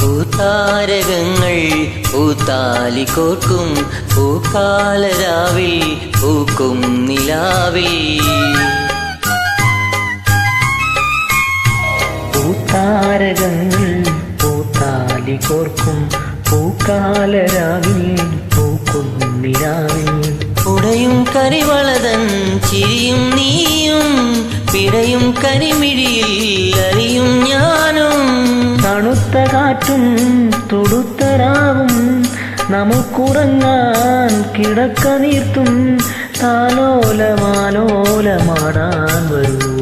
പൂത്താരകങ്ങൾ പൂത്താലി കോർക്കും പൂക്കാലരാവിൽ പൂക്കും നിലാവിൽ. പൂത്താരകങ്ങൾ പൂത്താലി കോർക്കും പൂക്കാലരാവിൽ പൂക്കും നിലാവിൽ. ഉടയും കരിവളതൻ ചിരിയും നീയും പിടയും കരിമിഴിയിൽ അറിയും ഞാനും. തണുത്ത കാറ്റും തുടുത്തരാവും നമുക്കുറങ്ങാൻ കിടക്ക നീർത്തും താലോലമാലോലമാടാൻ വരൂ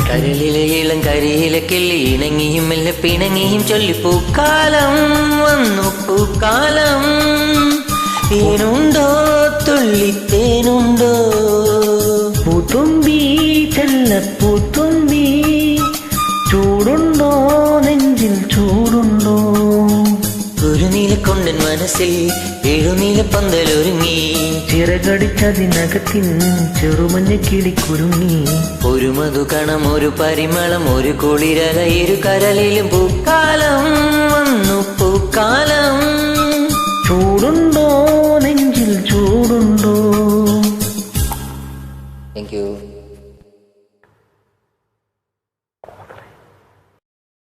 കരളിലെ ഇളം കരിയിലെ കിള്ളി ഇണങ്ങിയും മെല്ലെ പിണങ്ങിയും ചൊല്ലി പൂക്കാലം വന്നു പൂക്കാലം. തേനുണ്ടോ തുള്ളിത്തേനുണ്ടോ പൂത്തുമ്പി ചെല്ലപ്പൂത്തുമ്പി ചൂടുണ്ടോ നെഞ്ചിൽ ചൂടുണ്ടോ. ഒരു നീലക്കൊണ്ടൻ മനസ്സിൽ എഴുനീല പന്തലൊരുങ്ങി ചിറകടിച്ചതിനകത്തിൻ ചെറുമഞ്ഞ കിളിക്കുരുങ്ങി. ഒരു മധുകണം ഒരു പരിമളം ഒരു കുളിരല ഇരു കരളിലും പൂക്കാലം വന്നു പൂക്കാലം.